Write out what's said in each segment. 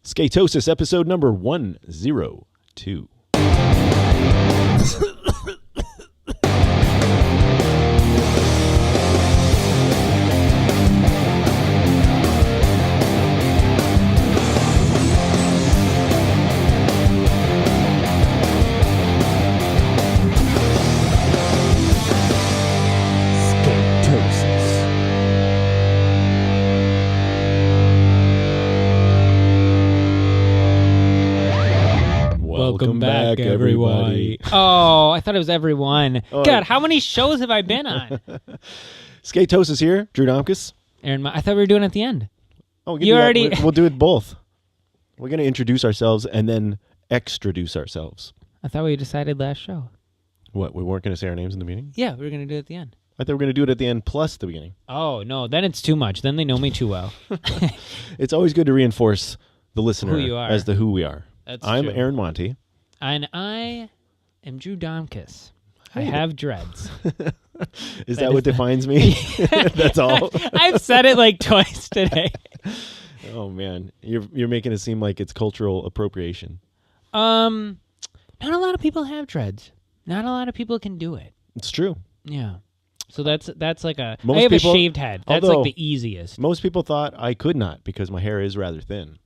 Skatosis episode number 102. Welcome back, everybody. Oh, I thought it was everyone. God, how many shows have I been on? Skatosis here, Drew Domkus. Aaron, I thought we were doing it at the end. Oh, We'll do it both. We're going to introduce ourselves and then extraduce ourselves. I thought we decided last show. What, we weren't going to say our names in the beginning? Yeah, we were going to do it at the end. I thought we were going to do it at the end plus the beginning. Oh, no, then it's too much. Then they know me too well. It's always good to reinforce the listener Who you are. as to who we are. I'm true. Aaron Monty. And I am Drew Domkus. I Hey. have dreads. Is that what defines me? That's all. I've said it like twice today. Oh man, you're making it seem like it's cultural appropriation. Not a lot of people have dreads. Not a lot of people can do it. It's true. Yeah. So that's like I have people, a shaved head. That's like the easiest. Most people thought I could not because my hair is rather thin.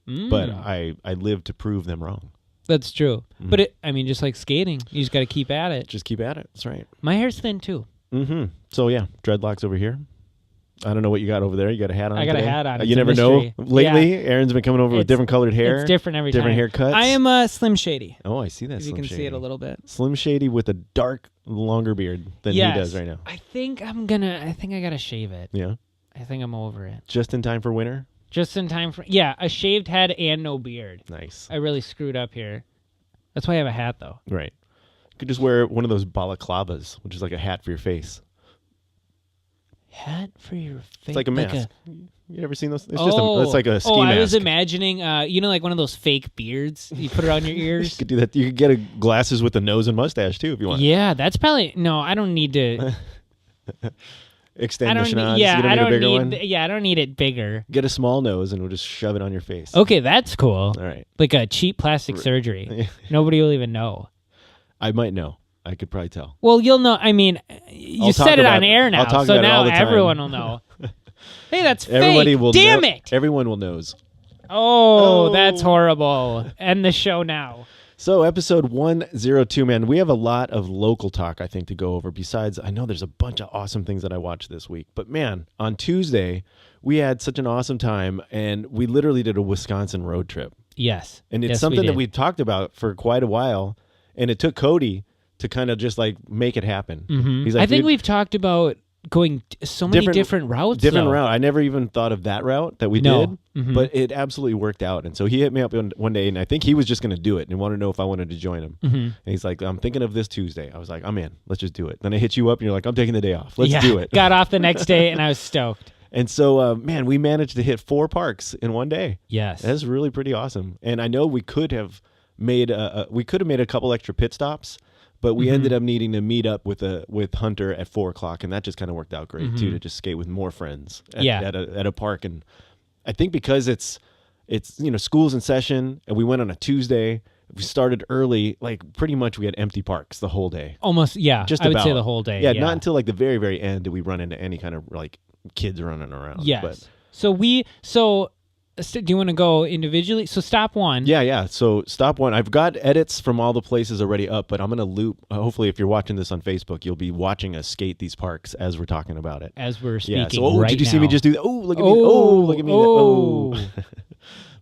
But I live to prove them wrong. That's true. Mm-hmm. But just like skating, you just got to keep at it. Just keep at it. That's right. My hair's thin too. Mm-hmm. So yeah, dreadlocks over here. I don't know what you got over there. You got a hat on? I got today? a hat on. You never know. Lately, Aaron's been coming over with different colored hair. It's different every time. Different haircuts. I am Slim Shady. Oh, I see that. If you can see it a little bit. Slim Shady with a dark, longer beard than he does right now. I think I gotta shave it. Yeah. I think I'm over it. Just in time for winter? Just in time for a shaved head and no beard. Nice. I really screwed up here. That's why I have a hat though. Right. You could just wear one of those balaclavas, which is like a hat for your face. Hat for your face? It's like a mask. You ever seen those? It's it's like a ski mask. I was imagining, like one of those fake beards. You put it on your ears. You could do that. You could get glasses with a nose and mustache too if you want. Yeah, that's probably I don't need to. Extend the schnoz. I don't need it bigger. Get a small nose and we'll just shove it on your face. Okay, that's cool. All right. Like a cheap plastic surgery. Nobody will even know. I might know. I could probably tell. Well, you'll know. You said it on air now, so now everyone will know. Hey, that's Everybody fake. Will Damn know. it. Everyone will knows. Oh, that's horrible. End the show now. So episode 102, man, we have a lot of local talk, I think, to go over. Besides, I know there's a bunch of awesome things that I watched this week. But man, on Tuesday, we had such an awesome time, and we literally did a Wisconsin road trip. Yes. And it's something that we've talked about for quite a while, and it took Cody to kind of just like make it happen. Mm-hmm. He's like, I think we've talked about going so many different routes. Different route. I never even thought of that route that we did, but it absolutely worked out. And so he hit me up one day, and I think he was just going to do it and wanted to know if I wanted to join him. Mm-hmm. And he's like, I'm thinking of this Tuesday. I was like, I'm in. Let's just do it. Then I hit you up, and you're like, I'm taking the day off. Let's do it. Got off the next day, and I was stoked. And so, man, we managed to hit 4 parks in one day. Yes. That's really pretty awesome. And I know we could have made a couple extra pit stops, but we ended up needing to meet up with Hunter at 4:00, and that just kind of worked out great too, to just skate with more friends at a park. And I think because it's school's in session, and we went on a Tuesday. We started early, like pretty much we had empty parks the whole day. Almost, yeah. Just I would say the whole day. Yeah, not until like the very, very end did we run into any kind of like kids running around. Yes. But, do you want to go individually? So stop one. Yeah. So stop one. I've got edits from all the places already up, but I'm going to loop. Hopefully, if you're watching this on Facebook, you'll be watching us skate these parks as we're talking about it. As we're speaking. Yeah. So, did you see me just do that? Oh, look at me. Oh, look at me. Oh.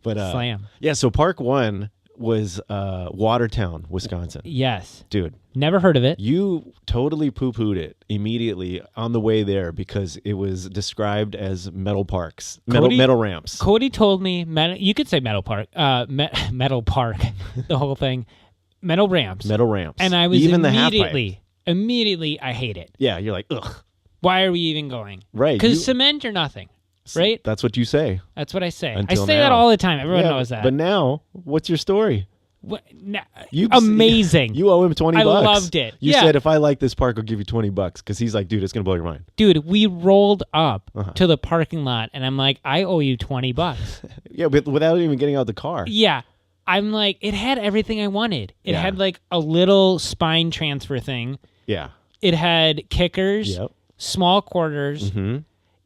But slam. Yeah. So park 1 was Watertown, Wisconsin. Yes. Dude. Never heard of it. You totally poo-pooed it immediately on the way there because it was described as metal parks, metal ramps. Cody told me, you could say metal park, metal park, the whole thing, metal ramps. Metal ramps. And I was even immediately, I hate it. Yeah, you're like, ugh. Why are we even going? Right. Because cement or nothing. Right? That's what you say. That's what I say. Until I say now. that all the time. Everyone knows that. But now, what's your story? Amazing. You owe him $20. I loved it. You said, if I like this park, I'll give you $20 because he's like, dude, it's gonna blow your mind. Dude, we rolled up to the parking lot, and I'm like, I owe you $20. Yeah, but without even getting out of the car. Yeah, I'm like, it had everything I wanted. It had like a little spine transfer thing. Yeah. It had kickers, small quarters.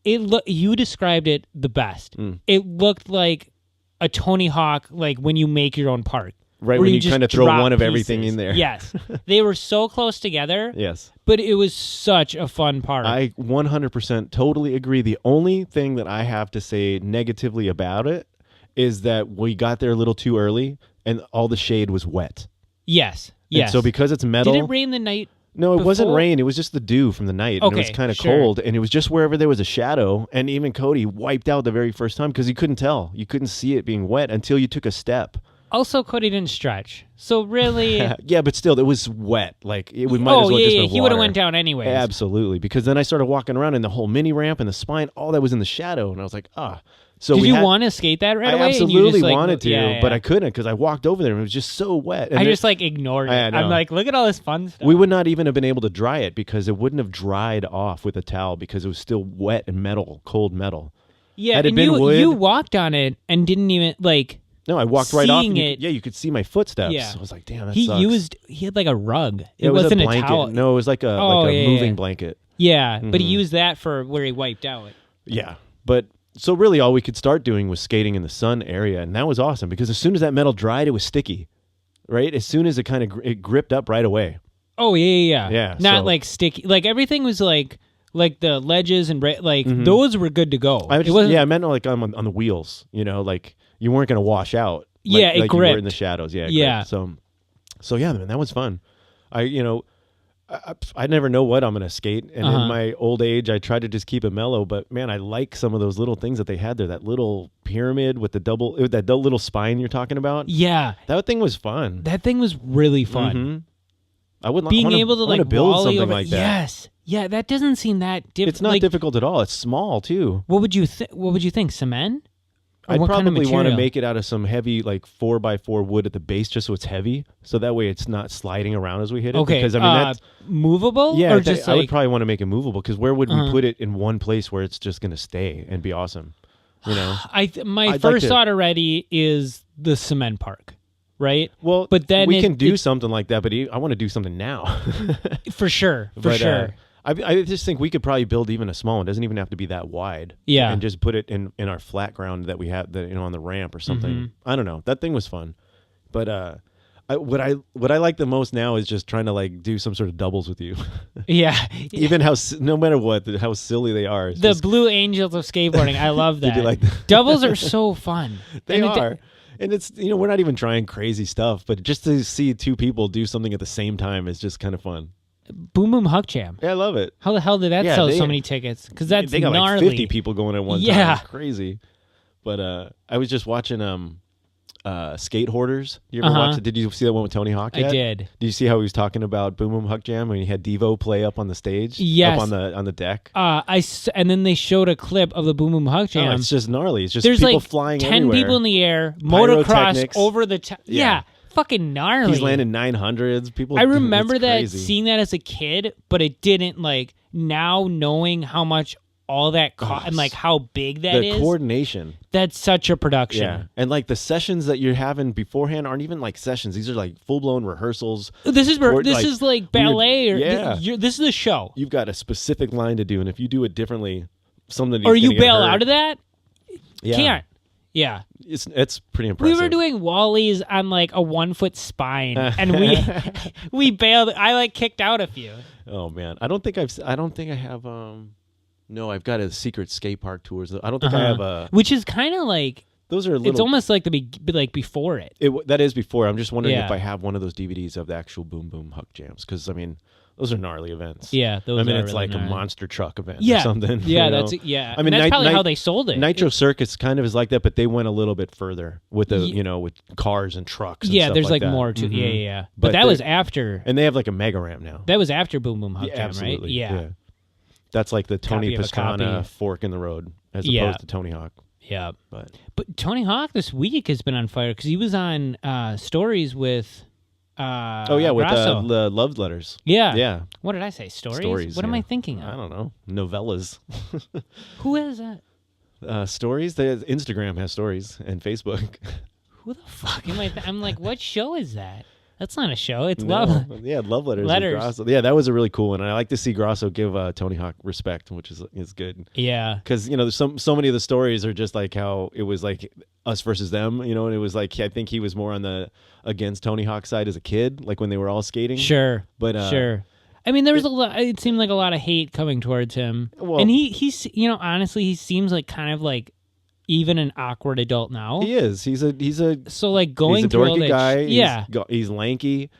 You described it the best. It looked like a Tony Hawk, like when you make your own park. Right, when you kind of throw one of everything in there. Yes. They were so close together. Yes. But it was such a fun park. I 100% totally agree. The only thing that I have to say negatively about it is that we got there a little too early and all the shade was wet. Yes. And so because it's metal... Did it rain the night No, it before? wasn't rain. It was just the dew from the night. And it was kind of cold. And it was just wherever there was a shadow. And even Cody wiped out the very first time because he couldn't tell. You couldn't see it being wet until you took a step. Also, Cody didn't stretch. So really... Yeah, but still, it was wet. Like, we might as well just been he would have went down anyways. Absolutely. Because then I started walking around and the whole mini ramp and the spine, all that was in the shadow. And I was like, So Did you want to skate that right away? I absolutely just, wanted to, but I couldn't because I walked over there and it was just so wet. And I just ignored it. I'm like, look at all this fun stuff. We would not even have been able to dry it because it wouldn't have dried off with a towel because it was still wet and metal, cold metal. Yeah, Had it and been wood, you walked on it and didn't even No, I walked right off. And it. You could see my footsteps. Yeah. I was like, damn, that sucks. He had like a rug. It wasn't a blanket. towel. No, it was like a moving blanket. Yeah, but he used that for where he wiped out. Yeah, but so really all we could start doing was skating in the sun area, and that was awesome because as soon as that metal dried, it was sticky, right? As soon as it kind of it gripped up right away. Oh, yeah. Yeah, not like sticky. Like everything was like the ledges and those were good to go. I meant like on the wheels, like you weren't going to wash out. It like gripped. You were in the shadows. Yeah. Yeah. So yeah, man, that was fun. I never know what I'm going to skate. And in my old age, I tried to just keep it mellow. But, man, I like some of those little things that they had there. That little pyramid with that little spine you're talking about. Yeah. That thing was fun. That thing was really fun. I would being able to build something like that. Yes. Yeah, that doesn't seem that difficult. It's not difficult at all. It's small, too. What would you think? Cement? I'd probably want to make it out of some heavy 4x4 wood at the base just so it's heavy. So that way it's not sliding around as we hit it. Okay. Because, that's movable? Yeah, or just I would probably want to make it movable because where would we put it in one place where it's just going to stay and be awesome? My first thought already is the cement park, right? Well, but then we can do something like that, but I want to do something now. For sure. I just think we could probably build even a small one. It doesn't even have to be that wide. Yeah. And just put it in our flat ground that we have on the ramp or something. I don't know. That thing was fun. But what I like the most now is just trying to do some sort of doubles with you. Yeah. Even no matter what, how silly they are. The Blue Angels of skateboarding. I love that. Did you like that? Doubles are so fun. They are. And it's, we're not even trying crazy stuff, but just to see two people do something at the same time is just kind of fun. Boom Boom Huck Jam. Yeah, I love it. How the hell did that sell so many tickets? Because that's they got gnarly. 50 people going at one time. It's crazy. But I was just watching Skate Hoarders. You ever watch it? Did you see that one with Tony Hawk yet? I did. Did you see how he was talking about Boom Boom Huck Jam when he had Devo play up on the stage? Yes. Up on the deck? And then they showed a clip of the Boom Boom Huck Jam. Oh, it's just gnarly. It's just There's people flying 10 everywhere. people in the air, motocross over the Yeah. fucking gnarly. He's landing 900s. People. I remember crazy. seeing that as a kid, but it didn't now knowing how much all that cost and how big that is. The coordination. That's such a production. Yeah. And the sessions that you're having beforehand aren't even sessions. These are full-blown rehearsals. This is ballet or this is a show. You've got a specific line to do, and if you do it differently, something or you bail out of that, can't. Yeah. It's pretty impressive. We were doing Wallies on a 1 foot spine and we bailed. I kicked out a few. Oh man. I don't think I have no, I've got a secret skate park tours. I don't think I have a which is kind of those are it's almost before it. That is before. I'm just wondering if I have one of those DVDs of the actual Boom Boom Huck Jams cuz those are gnarly events. Yeah, those are it's really a gnarly. monster truck event or something. Yeah, that's I mean, that's probably how they sold it. Nitro Circus kind of is like that, but they went a little bit further with the with cars and trucks. And stuff there's that. more to yeah. But that was after, and they have a mega ramp now. That was after Boom Boom Huck Jam, absolutely. right? Yeah. That's the Tony Pastrana fork in the road as opposed to Tony Hawk. Yeah. But Tony Hawk this week has been on fire because he was on Stories with with Grasso. the love letters. Yeah. Yeah. What did I say? Stories? What am I thinking of? I don't know. Novellas. Who is that? Stories? Instagram has stories and Facebook. Who the fuck am I? I'm like, what show is that? That's not a show. It's love. Yeah, love letters. Letters. With Grasso. Yeah, that was a really cool one. And I like to see Grasso give Tony Hawk respect, which is good. Yeah. Because there's so many of the stories are just like how it was like us versus them, and it was like I think he was more on the against Tony Hawk side as a kid, like when they were all skating. Sure. But sure. I mean, there was a lot. It seemed like a lot of hate coming towards him, and he's honestly, he seems like kind of like even an awkward adult now. He is. He's a so like going he's a through all dorky that guy. Yeah. He's lanky.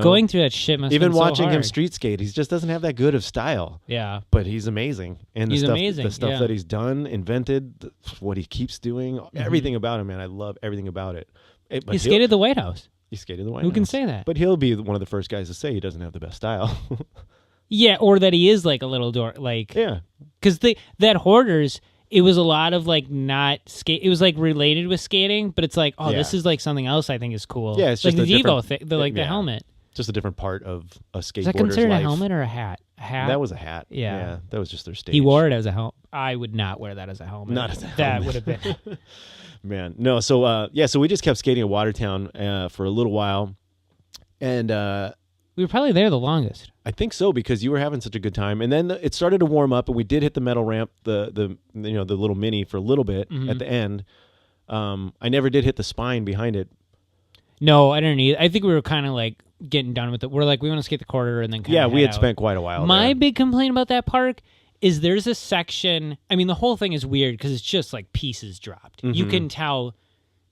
Going through that shit must even have been watching so hard. him street skate, he just doesn't have that good of style. Yeah. But he's amazing, and He's the stuff, amazing, the stuff yeah. that he's done, invented, what he keeps doing, everything about him, man. I love everything about it. He skated the White House. He skated the White Who House. can say that? But he'll be one of the first guys to say he doesn't have the best style. Yeah, or that he is like a little like yeah. Because that Hoarders, it was a lot of like not skate. It was like related with skating, but it's like, this is like something else I think is cool. Yeah, it's like just the a Devo different- thing, the helmet. Just a different part of a skateboarder's Is that considered life. a helmet or a hat? A hat? That was a hat. Yeah. That was just their stage. He wore it as a helmet. I would not wear that as a helmet. Not as a That helmet. would have been. Man, no. So so we just kept skating at Watertown for a little while, and We were probably there the longest. I think so because you were having such a good time, and then it started to warm up, and we did hit the metal ramp, the little mini for a little bit at the end. I never did hit the spine behind it. No, I didn't either. I think we were kind of like getting done with it. We're like, we want to skate the quarter and then kind of we had out. spent quite a while. My there. big complaint about that park is there's a section. I mean, the whole thing is weird because it's just like pieces dropped. You can tell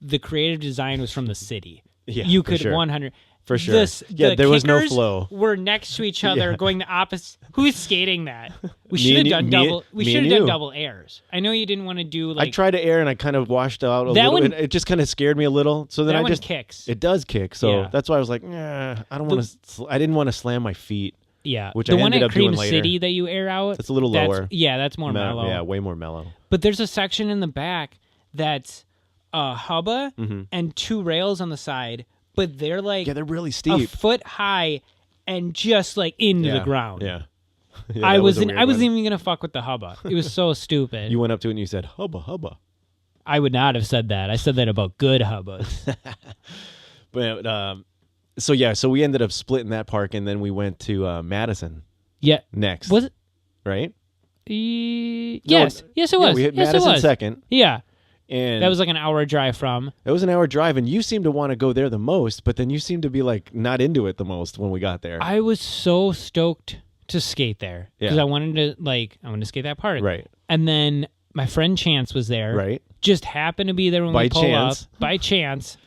the creative design was from the city. Yeah, you for could sure. 100. For sure. The there was no kickers flow. Were next to each other, Yeah. going the opposite. Who's skating that? We Me should have and you- done me- double. We me should and have done you. double airs. I know you didn't want to do I like tried to air and I kind of washed out a That little one- bit. It just kind of scared me a little. So then that I one just kicks. It does kick. So Yeah. that's why I was like, I don't want to. I didn't want to slam my feet. Yeah, which the I one ended at up doing Cream later. City that you air out. It's a little lower. Yeah, that's more mellow. Yeah, way more mellow. But there's a section in the back that's a hubba and two rails on the side, but they're like Yeah, they're really a steep. foot high and just like into the ground. Yeah. Yeah, I that was a wasn't. weird I wasn't one. even gonna fuck with the hubba. It was so stupid. You went up to it and you said, hubba, hubba. I would not have said that. I said that about good hubbas. But so we ended up splitting that park, and then we went to Madison Yeah. next. Was it? Right? Yes. Yes, it Yeah, was. we hit yes, Madison it was. second, Yeah. and That was like an hour drive from. it was an hour drive, and you seemed to want to go there the most, but then you seemed to be like not into it the most when we got there. I was so stoked to skate there because Yeah. I wanted to skate that park. Right. And then my friend Chance was there. Right. Just happened to be there when By we pull chance. up. By chance.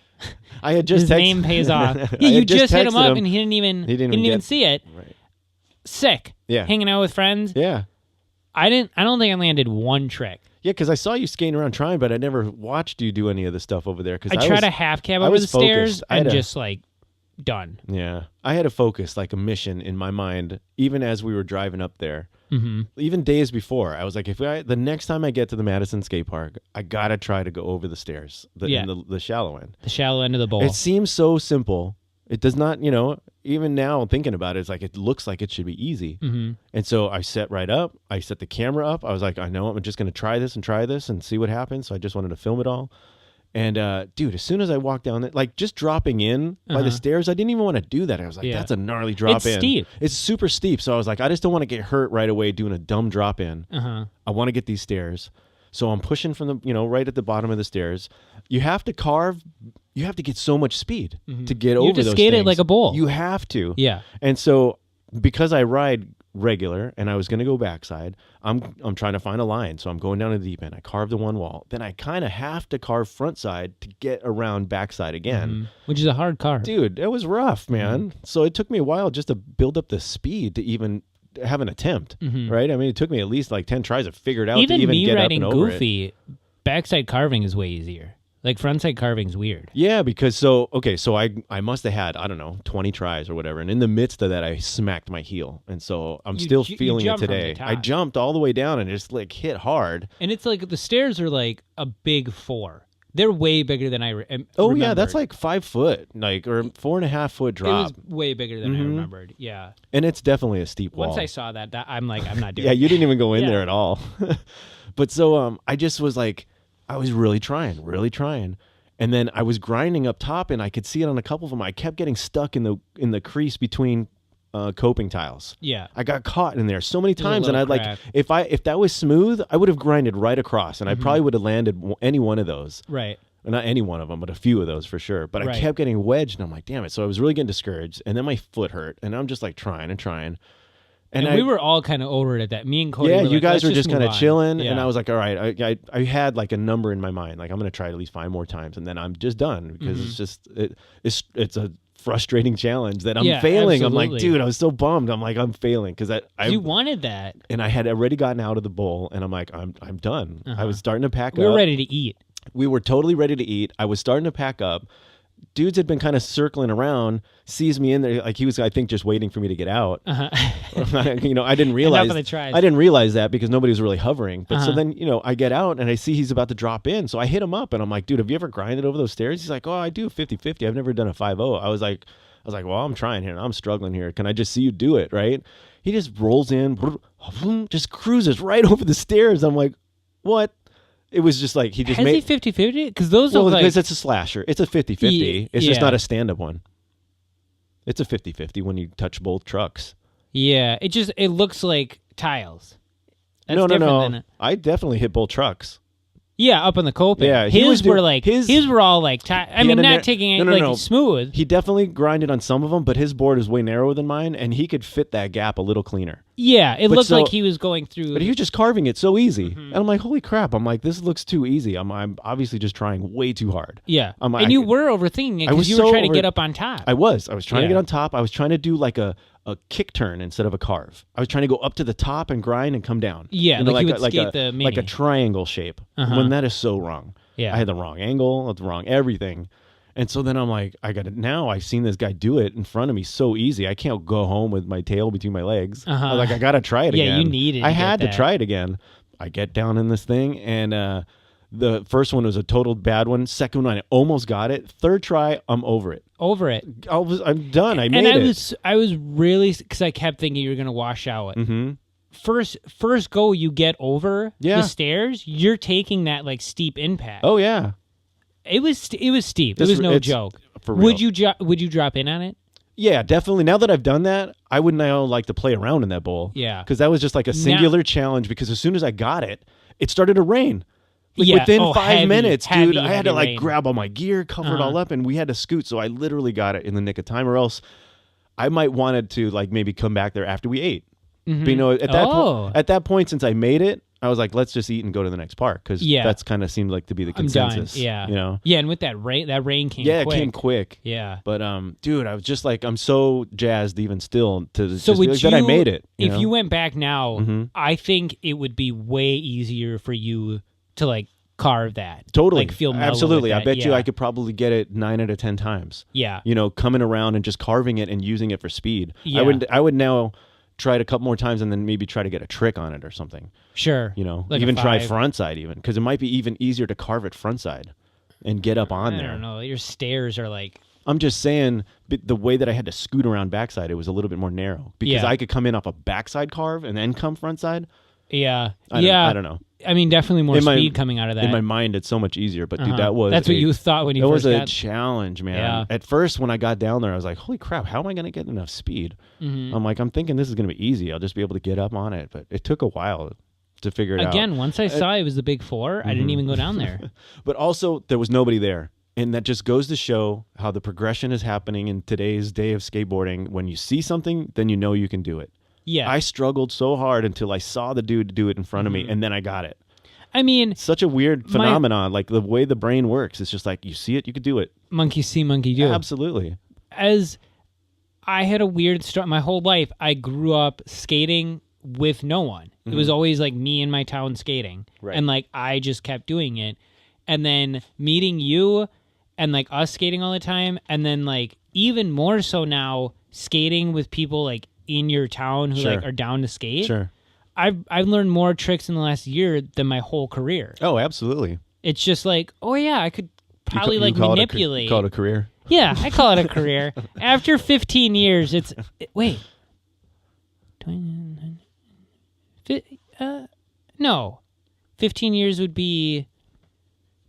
I had just His name pays off. I Yeah, you had just hit him texted up and he didn't even even get- see it. Right. Sick. Yeah. Hanging out with friends. Yeah. I don't think I landed one trick. Yeah, because I saw you skating around trying, but I never watched you do any of the stuff over there. Cause I tried a half cab over was the stairs focused. I had and a- just like done. Yeah. I had a focus, like a mission in my mind, even as we were driving up there. Mm-hmm. Even days before, I was like, the next time I get to the Madison skate park, I got to try to go over the stairs, in the shallow end. The shallow end of the bowl. It seems so simple. It does not, even now thinking about it, it's like it looks like it should be easy. Mm-hmm. And so I set right up. I set the camera up. I was like, I know I'm just going to try this and see what happens. So I just wanted to film it all. And dude, as soon as I walked down it, like just dropping in by the stairs, I didn't even want to do that. I was like, that's a gnarly drop It's in. steep. It's super steep. So I was like, I just don't want to get hurt right away doing a dumb drop in. I want to get these stairs. So I'm pushing from the, right at the bottom of the stairs. You have to get so much speed to get over You have to those skate it things. like a bull. You have to. Yeah. And so because I ride regular and I was going to go backside, I'm trying to find a line. So I'm going down to the deep end. I carve the one wall. Then I kind of have to carve front side to get around backside again. Which is a hard carve. Dude, it was rough, man. So it took me a while just to build up the speed to even have an attempt, right? I mean, it took me at least like 10 tries to figure it out Even to even me get riding up and over goofy, backside carving is way easier. Like frontside carving's weird. Yeah, because so I must have had, I don't know, 20 tries or whatever, and in the midst of that I smacked my heel, and so I'm still feeling it today. I jumped all the way down and just like hit hard. And it's like the stairs are like a big 4. They're way bigger than I remembered. Yeah, that's like 5 foot, like, or 4.5 foot drop. It was way bigger than I remembered. Yeah, and it's definitely a steep wall. Once I saw that I'm like, I'm not doing. Yeah, you didn't even go in there at all. But so I just was like, I was really trying, and then I was grinding up top, and I could see it on a couple of them. I kept getting stuck in the crease between coping tiles. Yeah, I got caught in there so many times, and I'd like, if that was smooth, I would have grinded right across, and I probably would have landed any one of those. Right. Not any one of them, but a few of those for sure. But I kept getting wedged, and I'm like, damn it. So I was really getting discouraged, and then my foot hurt, and I'm just like trying. And we were all kind of over it at that. Me and Cody. Yeah, were you guys were just kind of chilling, yeah. And I was like, all right. I had like a number in my mind, like I'm going to try it at least 5 more times, and then I'm just done because it's just it's a frustrating challenge that I'm failing. Absolutely. I'm like, dude, I was so bummed. I'm like, I'm failing because you wanted that, and I had already gotten out of the bowl, and I'm like, I'm done. I was starting to pack up. We were ready to eat. We were totally ready to eat. I was starting to pack up. Dudes had been kind of circling around, sees me in there, like he was, I think, just waiting for me to get out. I didn't realize. I didn't realize that because nobody was really hovering. But so then, I get out and I see he's about to drop in. So I hit him up and I'm like, dude, have you ever grinded over those stairs? He's like, oh, I do 50-50. I've never done a 5-0. I was like, well, I'm trying here. I'm struggling here. Can I just see you do it? Right? He just rolls in, just cruises right over the stairs. I'm like, what? It was just like he just made 50-50 because those are like, because it's a slasher. It's a 50-50. It's just not a stand-up one. It's a 50-50 when you touch both trucks. Yeah, it looks like tiles. That's no. I definitely hit both trucks. Yeah, up on the coping. Yeah, his were all like, not taking any smooth. He definitely grinded on some of them, but his board is way narrower than mine, and he could fit that gap a little cleaner. Yeah, it looked like he was going through. But he was just carving it so easy. And I'm like, holy crap. I'm like, this looks too easy. I'm obviously just trying way too hard. Yeah. And you were overthinking it because you were trying to get up on top. I was trying to get on top. I was trying to do like a kick turn instead of a carve. I was trying to go up to the top and grind and come down. Yeah, like you would skate the mini. Like a triangle shape. When that is so wrong. Yeah. I had the wrong angle, the wrong everything. And so then I'm like, I got it. Now I've seen this guy do it in front of me so easy. I can't go home with my tail between my legs. I was like, I got to try it again. Yeah, you needed I had to try it again. I get down in this thing, and the first one was a total bad one. Second one, I almost got it. Third try, I'm over it. I'm done. I made it. I was really, because I kept thinking you were going to wash out. Mm-hmm. First go you get over the stairs, you're taking that like steep impact. Oh yeah. It was steep. It was no joke. For real. Would you drop in on it? Yeah, definitely. Now that I've done that, I would now like to play around in that bowl. Yeah. Because that was just like a singular challenge, because as soon as I got it, it started to rain. Within 5 minutes, dude, I had to like grab all my gear, cover it all up, and we had to scoot. So I literally got it in the nick of time, or else I might wanted to like maybe come back there after we ate. Mm-hmm. But at that point, since I made it, I was like, let's just eat and go to the next park, because that's kind of seemed like to be the consensus. Yeah. Yeah, and with that rain came quick. Yeah, it came quick. Yeah. But dude, I was just like, I'm so jazzed even still that I made it. You went back now, I think it would be way easier for you to like carve that. Totally. Like feel absolutely. With that. I bet you I could probably get it 9 out of 10 times. Yeah. Coming around and just carving it and using it for speed. Yeah. I would now try it a couple more times and then maybe try to get a trick on it or something. Sure. Like even try frontside even, because it might be even easier to carve it frontside and get up on there. I don't know. Your stairs are like... I'm just saying, the way that I had to scoot around backside, it was a little bit more narrow, because I could come in off a backside carve and then come frontside. Yeah. I don't know. I mean, definitely more speed coming out of that. In my mind, it's so much easier. But dude, that's what you thought when you first got. It was a challenge, man. Yeah. At first, when I got down there, I was like, holy crap, how am I going to get enough speed? Mm-hmm. I'm thinking this is going to be easy. I'll just be able to get up on it. But it took a while to figure it out. Again, once I saw it was the big 4, I didn't even go down there. But also, there was nobody there. And that just goes to show how the progression is happening in today's day of skateboarding. When you see something, then you know you can do it. Yeah. I struggled so hard until I saw the dude do it in front of me, and then I got it. I mean... Such a weird phenomenon, like the way the brain works. It's just like, you see it, you could do it. Monkey see, monkey do. Absolutely. As I had a weird start, my whole life, I grew up skating with no one. It was always like me in my town skating. Right. And like, I just kept doing it. and then meeting you and like us skating all the time, and then like even more so now skating with people like in your town who like are down to skate. Sure. I've learned more tricks in the last year than my whole career. Oh, absolutely. It's just like, oh yeah, I could probably manipulate. You call it a career? Yeah, I call it a career. After 15 years, wait. No. 15 years would be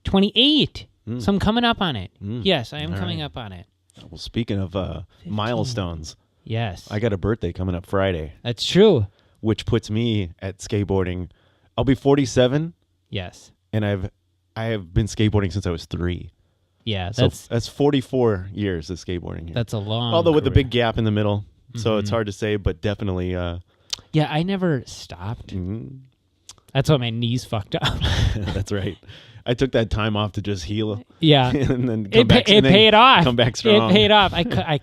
28. So I'm coming up on it. Yes, I am coming up on it. Well, speaking of milestones. Yes. I got a birthday coming up Friday. That's true. Which puts me at skateboarding. I'll be 47. Yes. And I have been skateboarding since I was 3. Yeah, that's 44 years of skateboarding here. That's a long Although with career. a big gap in the middle. So it's hard to say, but definitely yeah, I never stopped. That's why my knees fucked up. That's right. I took that time off to just heal. Yeah. And then it paid off. Come back strong. It paid off. I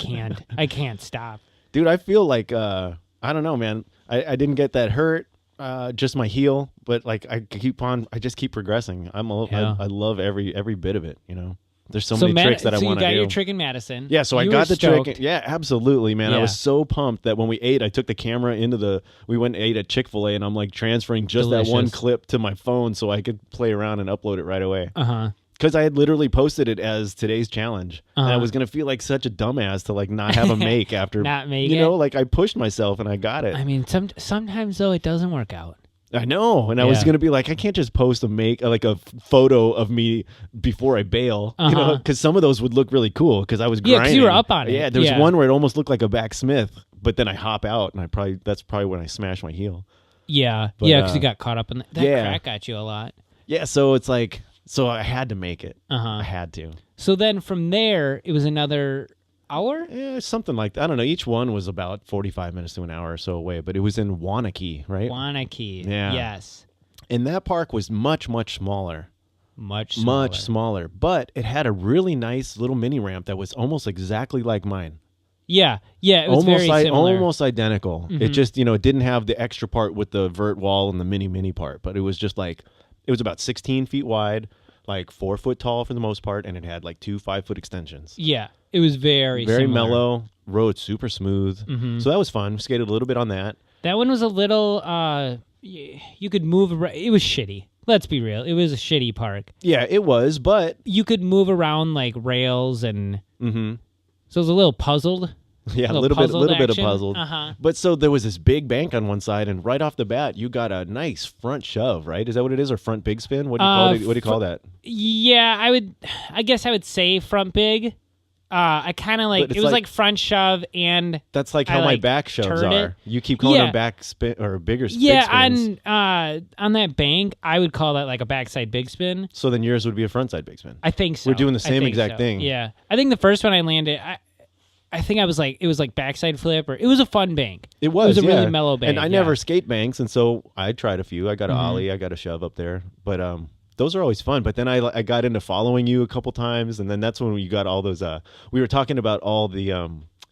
can't stop. Dude, I feel like I don't know, man. I didn't get that hurt. Just my heel, but like I just keep progressing. I love every bit of it, you know. There's so many tricks that I want to do. So you got your trick in Madison. Yeah, so I got the trick. Yeah, absolutely, man. Yeah. I was so pumped that when we ate, I took the camera we went and ate at Chick-fil-A, and I'm like transferring just that one clip to my phone so I could play around and upload it right away. Because I had literally posted it as today's challenge, and I was gonna feel like such a dumbass to like not have a make after not make you know, like I pushed myself and I got it. I mean, sometimes though it doesn't work out. I know, and I was gonna be like, I can't just post a photo of me before I bail, you know, because some of those would look really cool because I was grinding. Yeah, because you were up on it. Yeah, there's one where it almost looked like a backsmith, but then I hop out, and that's probably when I smash my heel. Yeah, because you got caught up in that crack got you a lot. Yeah, so it's like, so I had to make it. I had to. So then from there, it was another hour? Yeah, something like that. I don't know. Each one was about 45 minutes to an hour or so away, but it was in Waunakee, right? Waunakee. Yeah. Yes. And that park was much, much smaller. Much smaller. But it had a really nice little mini ramp that was almost exactly like mine. Yeah. It was very similar. Almost identical. It just, it didn't have the extra part with the vert wall and the mini part, but it was just like, it was about 16 feet wide, like 4 foot tall for the most part, and it had like 2 5-foot extensions. Yeah. It was very similar. mellow. Road super smooth. So that was fun. We skated a little bit on that. That one was a little, you could move around. It was shitty. Let's be real. It was a shitty park. Yeah, it was, but you could move around like rails and so it was a little puzzled. Yeah, a little bit of puzzled. But so there was this big bank on one side, and right off the bat, you got a nice front shove, right? Is that what it is, or front big spin? What do you call it? What do you call that? Yeah, I guess I would say front big. I kind of like, it was like front shove, and that's like how my back shoves are. You keep calling them back spin or bigger spins. Yeah, on that bank, I would call that like a backside big spin. So then yours would be a frontside big spin. I think so. We're doing the same exact thing. Yeah, I think the first one I landed, I think it was like backside flip, or it was a fun bank. It was a really mellow bank. And I never skate banks, and so I tried a few. I got an ollie, I got a shove up there, but those are always fun. But then I got into following you a couple times, and then that's when you got all those. We were talking about all the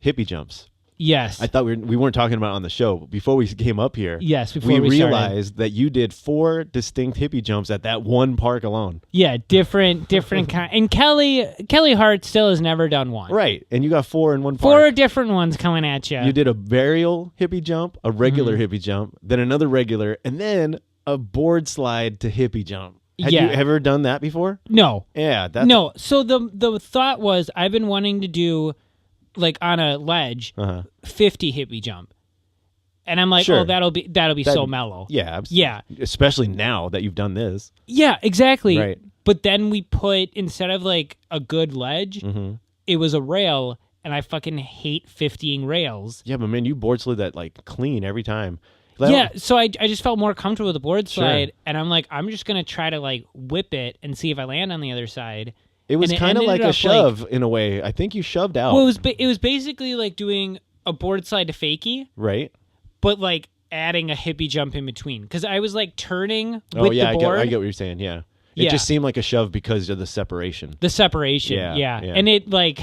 hippie jumps. Yes. I thought we weren't talking about it on the show. But before we came up here, yes, we realized that you did 4 distinct hippie jumps at that one park alone. Yeah, different kind. And Kelly Hart still has never done one. Right, and you got 4 in one park. 4 different ones coming at you. You did a varial hippie jump, a regular hippie jump, then another regular, and then a board slide to hippie jump. Have you ever done that before? No. Yeah. No. So the thought was, I've been wanting to do, like on a ledge, 50 hippie jump, and I'm like, oh, that'll be so mellow. Yeah. Yeah. Especially now that you've done this. Yeah. Exactly. Right. But then we put, instead of like a good ledge, it was a rail, and I fucking hate 50ing rails. Yeah, but man, you board slid that like clean every time. Yeah, so I just felt more comfortable with the board slide, and I'm like, I'm just going to try to like whip it and see if I land on the other side. It was kind of like a shove in a way. I think you shoved out. Well, it was basically like doing a board slide to fakie. Right. But like adding a hippie jump in between. Because I was like turning with the board. I get what you're saying, yeah. It just seemed like a shove because of the separation. The separation, yeah. And it like,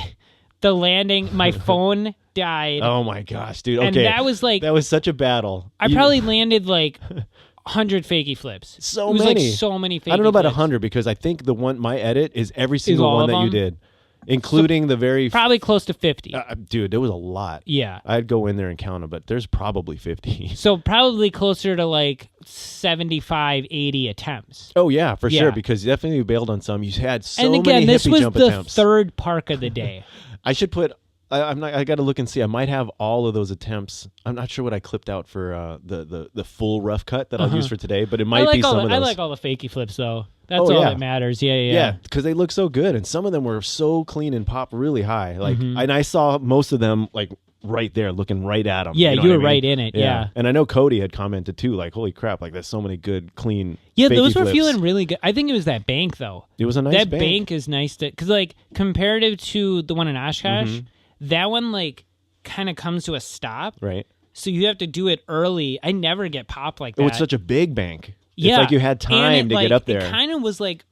the landing, my phone died. Oh my gosh, dude. Okay. And that was such a battle. I probably landed like 100 fakie flips. So it was many. Like so many fakie I don't know about flips. 100 because I think the one my edit is every single all one of that you them? did, including the very Probably close to 50. dude. There was a lot. Yeah. I'd go in there and count them, but there's probably 50. So probably closer to like 75, 80 attempts. Oh yeah, for sure. Yeah. Because definitely you bailed on some. You had so And again, many this hippie was jump the attempts. third park of the day. I should put. I'm not. I got to look and see. I might have all of those attempts. I'm not sure what I clipped out for the full rough cut that I'll use for today, but it might be some of those. I like all the fakie flips though. That's Oh, all yeah. that matters. Yeah. Yeah, because they look so good, and some of them were so clean and pop really high. Like, and I saw most of them like right there, looking right at them. Yeah, you know you what were I mean? right in it. Yeah. And I know Cody had commented too, like, "Holy crap! Like, there's so many good, clean." Yeah, fakie those were flips. feeling really good. I think it was that bank though. It was a nice that bank is nice to because like comparative to the one in Oshkosh, that one like kind of comes to a stop. right? So you have to do it early. I never get popped like that. Oh, it's such a big bank. Yeah, It's like you had time to get up there. It kind of was like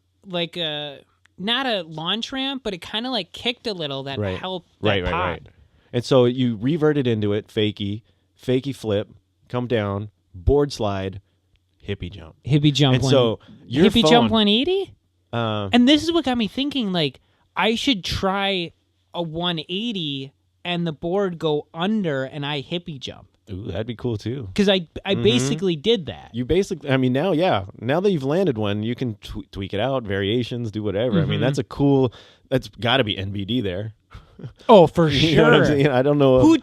a not a launch ramp, but it kind of like kicked a little that Right. helped that pop. Right. And so you reverted into it, fakie flip, come down, board slide, hippie jump. Hippie jump. And so your hippie phone, jump 180. Uh, And this is what got me thinking. Like I should try a 180 and the board go under, and I hippie jump ooh, that'd be cool too. because I basically did that. You basically, I mean, now that you've landed one, you can tweak it out, variations, do whatever. I mean, that's a cool. That's got to be NBD there. Oh, for You know what I'm sure. saying? I don't know. Who?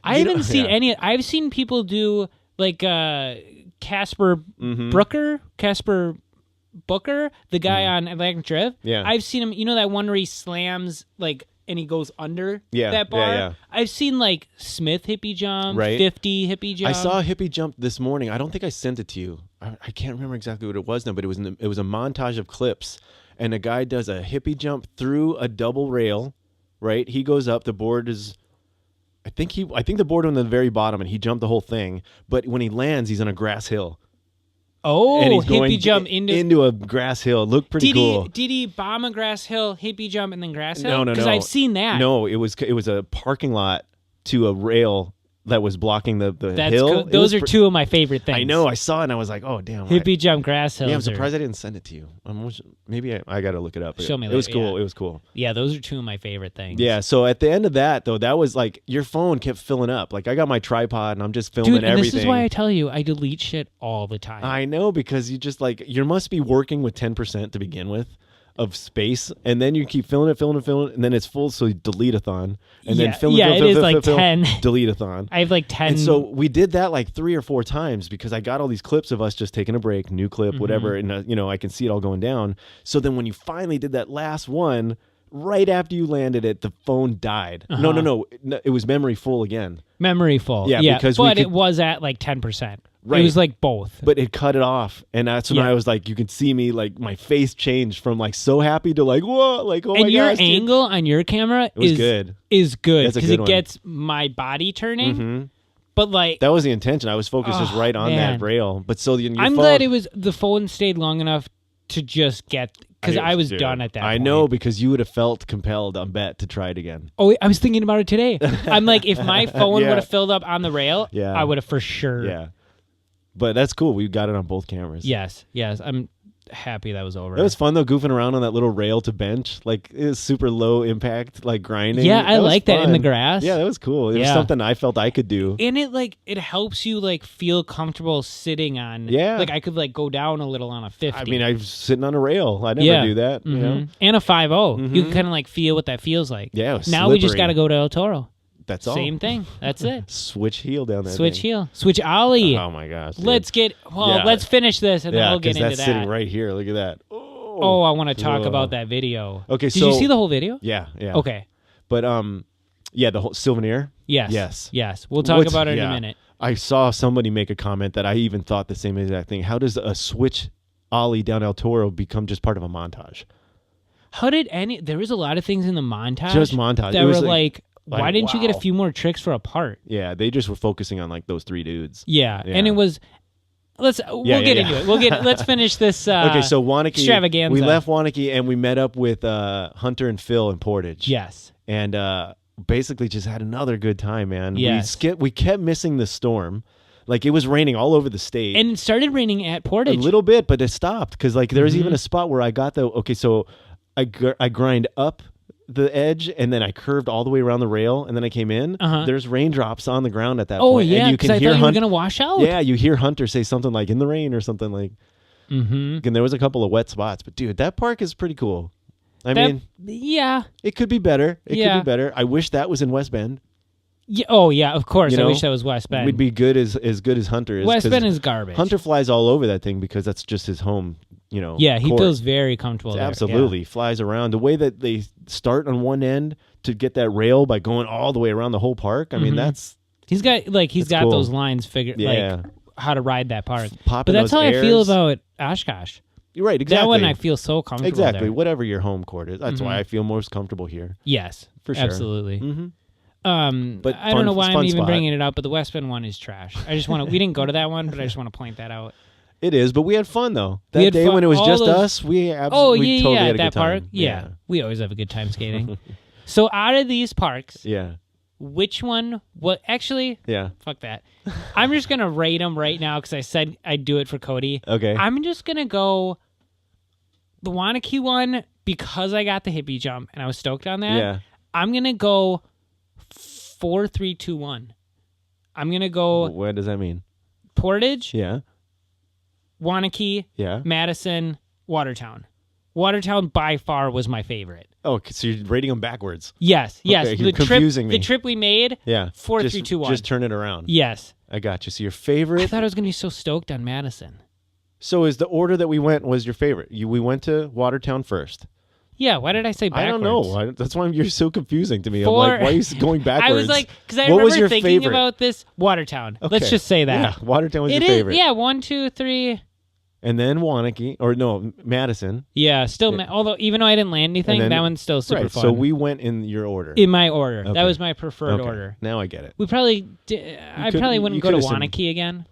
I You know- haven't seen yeah. any. I've seen people do like Casper Booker, the guy on Atlantic Drift. Yeah. I've seen him. You know that one where he slams like and he goes under Yeah, that bar. yeah. I've seen like Smith hippie jump, Right. 50 hippie jump. I saw a hippie jump this morning. I don't think I sent it to you. I can't remember exactly what it was now, but it was it was a montage of clips, and a guy does a hippie jump through a double rail. Right, he goes up. The board is, I think the board on the very bottom, and he jumped the whole thing. But when he lands, he's on a grass hill. Oh, and he's hippie going jump into a grass hill. It looked pretty cool. Did he bomb a grass hill, hippie jump, and then grass hill? No. Because I've seen that. No, it was a parking lot to a rail that was blocking the That's hill. cool. It Those was are two of my favorite things. I know. I saw it and I was like, oh damn. Hippie jump, grass hills. Yeah, I'm surprised I didn't send it to you. Maybe I got to look it up. Show me It was later, cool. yeah. It was cool. Yeah, those are two of my favorite things. Yeah. So at the end of that though, that was like your phone kept filling up. Like I got my tripod and I'm just filming Dude, and everything. this is why I tell you, I delete shit all the time. I know, because you just like you must be working with 10% to begin with of space, and then you keep filling it, and then it's full, so you delete-a-thon, and then fill, it is like 10. delete-a-thon. I have like 10. And so we did that like 3 or 4 times because I got all these clips of us just taking a break, new clip, whatever, and I can see it all going down. So then when you finally did that last one, right after you landed it, the phone died. No, it was memory full again. Memory full. Yeah, because it was at like 10%. Right. It was like both. But it cut it off, and that's when I was like, you could see me, like my face changed from like so happy to like whoa, like oh my gosh. And your dude. angle on your camera was good. Is good That's a because good it one. gets my body turning. But like That was the intention. I was focused just right on man. that rail. But so your I'm phone, glad the phone stayed long enough to just get because I was dude, done at that I point. know, because you would have felt compelled, I bet, to try it again. Oh, I was thinking about it today. I'm like, if my phone Yeah. would have filled up on the rail, Yeah. I would have for sure. Yeah. But that's cool. We got it on both cameras. Yes. I'm happy that was over. It was fun though, goofing around on that little rail to bench. Like it was super low impact, like grinding. Yeah, I was like that in the fun. grass. Yeah, that was cool. It was Yeah. something I felt I could do. And it helps you like feel comfortable sitting on. Yeah. Like I could like go down a little on a 50. I mean, I was sitting on a rail. I never do that. You know? And a 5.0. You can kind of like feel what that feels like. Yeah, it was now we just slippery. got to go to El Toro. That's all. Same thing. That's it. Switch heel down there. Switch heel. Switch ollie. Oh my gosh. dude. Let's Yeah. let's finish this and then Yeah, we'll get 'cause into that's that. sitting right here. Look at that. Oh, I want to talk Whoa. about that video. Okay, Did you see the whole video? Yeah, yeah. Okay. But yeah, the whole souvenir. Yes. Yes. We'll talk about it in a yeah. minute. I saw somebody make a comment that I even thought the same exact thing. How does a switch ollie down El Toro become just part of a montage? How did there was a lot of things in the montage. Just montage. That It were was like, why didn't you get a wow. few more tricks for a part? Yeah, they just were focusing on like those 3 dudes. Yeah. Yeah. And it was we'll get into it. Let's finish this Okay, so Waunakee extravaganza. We left Waunakee and we met up with Hunter and Phil in Portage. Yes. And basically just had another good time, man. Yes. We kept missing the storm. Like it was raining all over the state. And it started raining at Portage. A little bit, but it stopped because like there's even a spot where I got so I grind up the edge and then I curved all the way around the rail and then I came in. There's raindrops on the ground at that point. Yeah, and you can hear you were going to wash out. Yeah, you hear Hunter say something like in the rain or something like. And there was a couple of wet spots, but dude, that park is pretty cool. I mean, it could be better. It could be better. I wish that was in West Bend. Yeah, oh yeah, of course. I wish that was West Bend. We'd be good as good as Hunter is. West Bend is garbage. Hunter flies all over that thing because that's just his home. Yeah, he feels very comfortable there. Absolutely. Flies around. The way that they start on one end to get that rail by going all the way around the whole park. I mean, he's got cool. those lines figured like how to ride that park. But that's how airs. I feel about Oshkosh. You're right, exactly. That one I feel so comfortable Exactly. there. Whatever your home court is. That's why I feel most comfortable here. Yes. For sure. Absolutely. But I don't know why I'm even bringing it up, but the West Bend one is trash. I just want to we didn't go to that one, but I just want to point that out. It is, but we had fun though. That day when it was just us, we absolutely totally had a good time. Park. Yeah. We always have a good time skating. So out of these parks, which one? What actually? Yeah. Fuck that. I'm just gonna rate them right now because I said I'd do it for Cody. Okay. I'm just gonna go the Waunakee one because I got the hippie jump and I was stoked on that. Yeah. I'm gonna go 4, 3, 2, 1. I'm gonna go. What does that mean? Portage. Yeah. Waunakee, Madison, Watertown. Watertown by far was my favorite. Oh, so you're rating them backwards? Yes. Okay, you're confusing me. The trip we made, 4, 3, 2, 1. Just turn it around. Yes. I got you. So your favorite... I thought I was going to be so stoked on Madison. So is the order that we went was your favorite? We went to Watertown first. Yeah, why did I say backwards? I don't know. That's why you're so confusing to me. I'm like, why are you going backwards? I was like, because I remember thinking about this. Watertown. Okay. Let's just say that. Yeah, Watertown was your favorite. Yeah, 1, 2, 3... And then Waunakee, or no, Madison. Yeah, still, although even though I didn't land anything, that one's still super fun. So we went in your order. In my order. Okay. That was my preferred order. Now I get it. We probably, I probably wouldn't go to Waunakee again.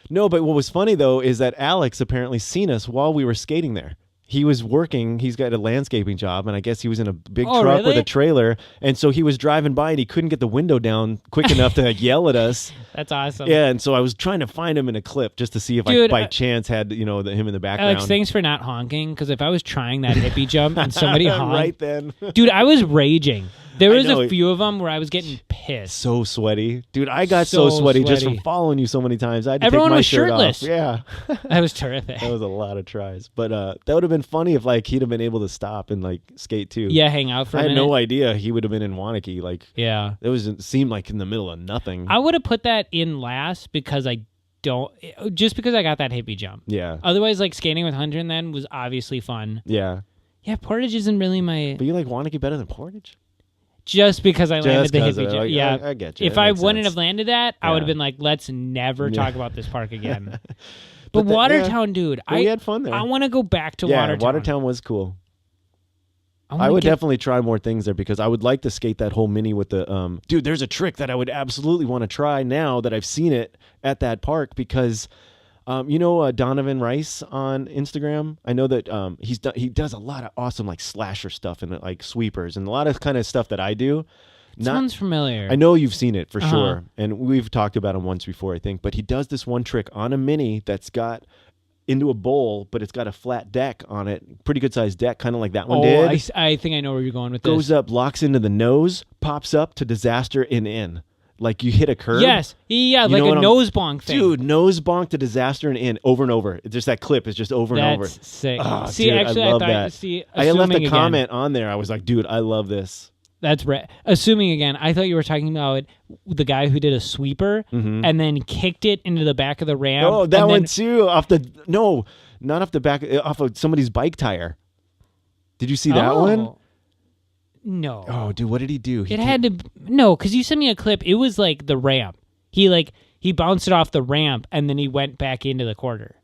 No, but what was funny, though, is that Alex apparently seen us while we were skating there. He was working. He's got a landscaping job, and I guess he was in a big truck with a trailer. And so he was driving by, and he couldn't get the window down quick enough to yell at us. That's awesome. Yeah, and so I was trying to find him in a clip just to see if I, by chance, had him in the background. Alex, thanks for not honking, because if I was trying that hippie jump and somebody honked... right then. Dude, I was raging. There was a few of them where I was getting pissed. So sweaty. Dude, I got so sweaty just from following you so many times. I had to Everyone take my was shirt shirtless. Off. Yeah. That was terrific. That was a lot of tries. But that would have been funny if he'd have been able to stop and skate too. Yeah, hang out for a minute. I had no idea he would have been in Waunakee. Yeah. It seemed like in the middle of nothing. I would have put that in last because just because I got that hippie jump. Yeah. Otherwise, skating with Hunter then was obviously fun. Yeah. Yeah, Portage isn't really my... But you like Waunakee better than Portage? Just because I landed the hippie jump. Yeah. I get you. If I wouldn't have landed that, I would have been like, let's never talk about this park again. But Watertown, dude. We had fun there. I want to go back to Watertown. Yeah, Watertown was cool. I would definitely try more things there because I would like to skate that whole mini with the... Dude, there's a trick that I would absolutely want to try now that I've seen it at that park because... Donovan Rice on Instagram. I know that he does a lot of awesome slasher stuff and sweepers and a lot of kind of stuff that I do. Sounds familiar. I know you've seen it for sure, and we've talked about him once before, I think. But he does this one trick on a mini that's got into a bowl, but it's got a flat deck on it, pretty good sized deck, kind of like that one did. I think I know where you're going with this. Goes up, locks into the nose, pops up to disaster in. Like you hit a curve. Yes. Yeah, like a nose bonk thing. Dude, nose bonk to disaster and in over and over. Just that clip is just over and over. That's sick. Oh, see, dude, actually, I love thought, that. See, I left a comment on there. I was like, dude, I love this. That's right. Assuming again, I thought you were talking about the guy who did a sweeper and then kicked it into the back of the ramp. Oh, that one too. Not off the back, off of somebody's bike tire. Did you see that one? No. Oh, dude, what did he do? Because you sent me a clip. It was like the ramp. He bounced it off the ramp and then he went back into the quarter.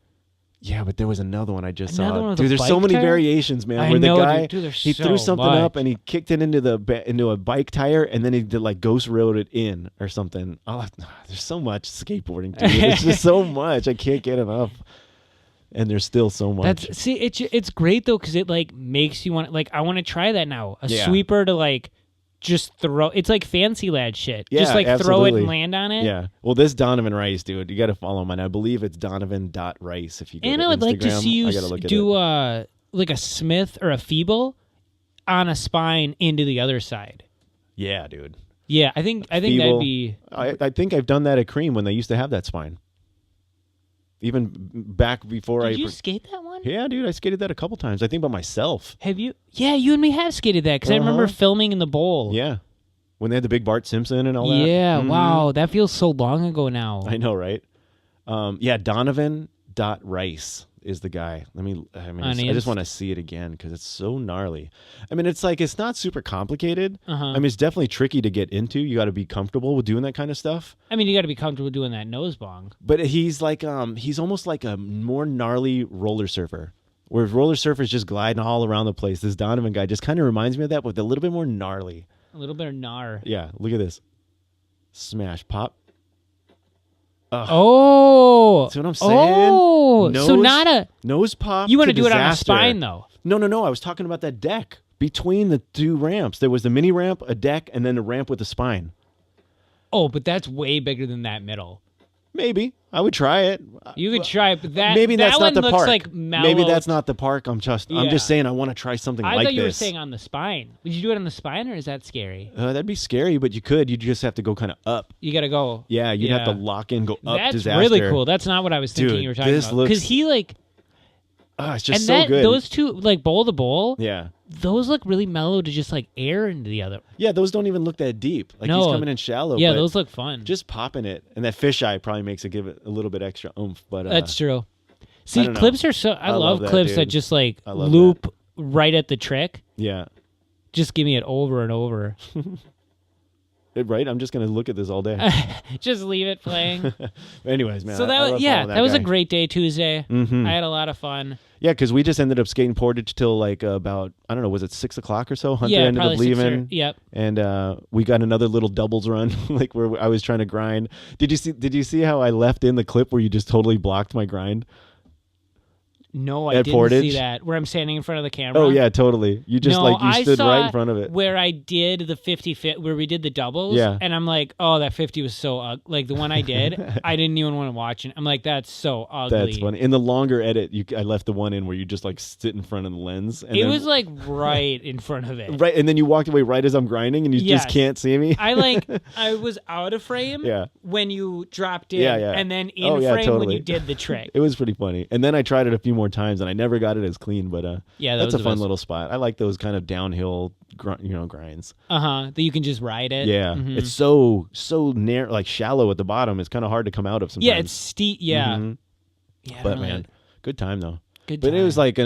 Yeah, but there was another one I just saw. Dude, there's so many variations, man. Where the guy he threw something up and he kicked it into a bike tire and then he did ghost rode it in or something. Oh, there's so much skateboarding, dude. There's just so much. I can't get enough. And there's still so much. It's great though because it makes you want I want to try that now. A sweeper to just throw. It's like fancy lad shit. Yeah, just like absolutely. throw it and land on it. Yeah. Well, this Donovan Rice, dude, you got to follow him. And I believe it's Donovan.Rice if you go And to I would Instagram. like to see you do like a Smith or a Feeble on a spine into the other side. Yeah, dude. Yeah, I think that'd be. I think I've done that at Cream when they used to have that spine. Even back before Did you skate that one? Yeah, dude, I skated that a couple times. I think by myself. Have you? Yeah, you and me have skated that because I remember filming in the bowl. Yeah, when they had the big Bart Simpson and all that. Yeah, wow, that feels so long ago now. I know, right? Yeah, Donovan.Rice is the guy. I just want to see it again because it's so gnarly. I mean, it's not super complicated. I mean, it's definitely tricky to get into. You got to be comfortable with doing that kind of stuff. I mean, you got to be comfortable doing that nose bong. But he's like, he's almost like a more gnarly roller surfer. Whereas roller surfers just gliding all around the place. This Donovan guy just kind of reminds me of that, but a little bit more gnarly. A little bit of gnar. Yeah, look at this. Smash, pop. Ugh. Oh, see what I'm saying? Oh, so not a nose pop. You want to do disaster. it on the spine though? No. I was talking about that deck between the two ramps. There was the mini ramp, a deck, and then a ramp with a spine. Oh, but that's way bigger than that middle. Maybe I would try it. You could try it, but maybe that's not the looks park. Like mellow. Maybe that's not the park. I'm just saying I want to try something like this. I thought you were saying on the spine. Would you do it on the spine, or is that scary? That'd be scary, but you could. You just have to go kind of up. You got to go. Yeah, you'd have to lock in, go up. That's disaster. really cool. That's not what I was thinking Dude, you were talking about. Because he like. It's just and so that, good. Those two, like bowl to bowl. Yeah. Those look really mellow to just like air into the other. Yeah, those don't even look that deep. Like he's coming in shallow. Yeah, but those look fun. Just popping it, and that fisheye probably makes it give it a little bit extra oomph. But that's true. See, clips are so. I love clips that just like loop right at the trick. Yeah. Just give me it over and over. Right? I'm just gonna look at this all day. Just leave it playing. Anyways, man. So that was a great day Tuesday. Mm-hmm. I had a lot of fun. Yeah, because we just ended up skating Portage till like about, I don't know, was it 6 o'clock or so? Hunter ended up leaving. Yep. And we got another little doubles run, like where I was trying to grind. Did you see how I left in the clip where you just totally blocked my grind? No, I didn't Portage? see that. Where I'm standing in front of the camera. Oh yeah, totally. You just you stood right in front of it. Where I did the 50 fit, where we did the doubles. Yeah. And I'm like, oh, that 50 was so ugly. Like the one I did, I didn't even want to watch it. I'm like, that's so ugly. That's funny. In the longer edit, I left the one in where you just like sit in front of the lens. And it was like right in front of it. Right, and then you walked away right as I'm grinding, and you just can't see me. I was out of frame. Yeah. When you dropped in. Yeah. And then in frame when you did the trick. It was pretty funny. And then I tried it a few more times, and I never got it as clean, but that's a fun little spot. I like those kind of downhill grinds. That you can just ride it. Yeah. It's so narrow, like shallow at the bottom. It's kind of hard to come out of sometimes. Yeah, it's steep. Yeah. Yeah, but man, good time though. Good but time. it was like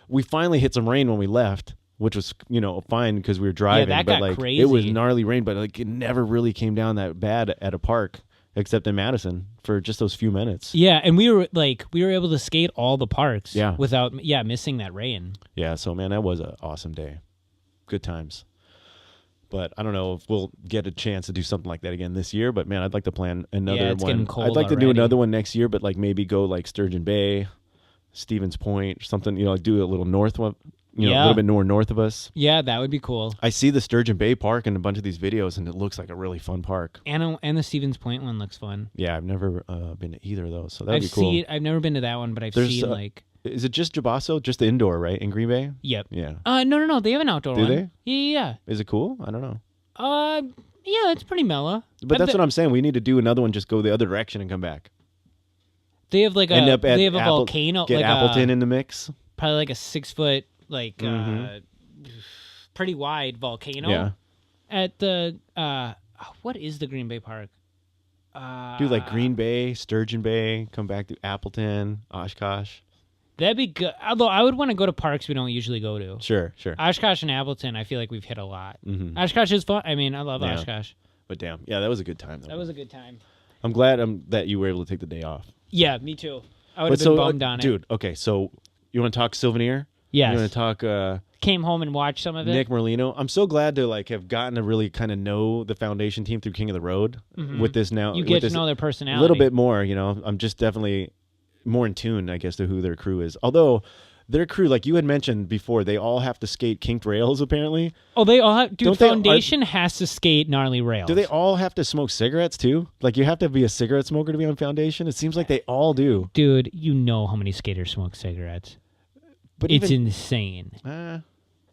we finally hit some rain when we left, which was fine because we were driving. Yeah, that but got like crazy. It was gnarly rain, but like it never really came down that bad at a park except in Madison for just those few minutes. Yeah, and we were able to skate all the parks. Yeah. Without missing that rain. Yeah, so man, that was an awesome day. Good times. But I don't know if we'll get a chance to do something like that again this year. But man, I'd like to plan another it's one. getting cold I'd like to do already. another one next year, but like maybe go like Sturgeon Bay, Stevens Point, or something. Like do a little north one. A little bit more north of us. Yeah, that would be cool. I see the Sturgeon Bay Park in a bunch of these videos, and it looks like a really fun park. And the Stevens Point one looks fun. Yeah, I've never been to either of those, so that'd be cool. I've never been to that one, but I've seen like. Is it just Jabasso? Just the indoor, right? In Green Bay? Yep. Yeah. No. They have an outdoor one. Do they? Yeah. Is it cool? I don't know. Yeah, it's pretty mellow. But that's what I'm saying. We need to do another one. Just go the other direction and come back. They have like a volcano. Get like Appleton in the mix. Probably like a 6 foot, like pretty wide volcano. Yeah. At the what is the Green Bay Park? Do like Green Bay, Sturgeon Bay, come back to Appleton, Oshkosh. That'd be good. Although I would want to go to parks we don't usually go to. Sure. Oshkosh and Appleton, I feel like we've hit a lot. Mm-hmm. Oshkosh is fun. I mean, I love Oshkosh. But damn, yeah, that was a good time. That was a good time. I'm glad that you were able to take the day off. Yeah, me too. I would have been bummed on it. Dude, okay, so you want to talk Souvenir? Yes. You want to talk... Came home and watched some of it. Nick Merlino. I'm so glad to have gotten to really kind of know the foundation team through King of the Road with this now. You get to know their personality. A little bit more, I'm just definitely more in tune, I guess, to who their crew is. Although their crew, like you had mentioned before, they all have to skate kinked rails apparently. Oh, they all have. Dude, Foundation has to skate gnarly rails. Do they all have to smoke cigarettes too? Like you have to be a cigarette smoker to be on Foundation? It seems like they all do. Dude, you know how many skaters smoke cigarettes. But it's insane.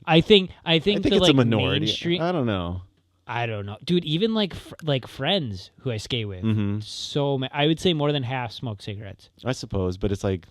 I think it's a minority. I don't know. Dude, even like friends who I skate with, I would say more than half smoke cigarettes. I suppose, but it's like,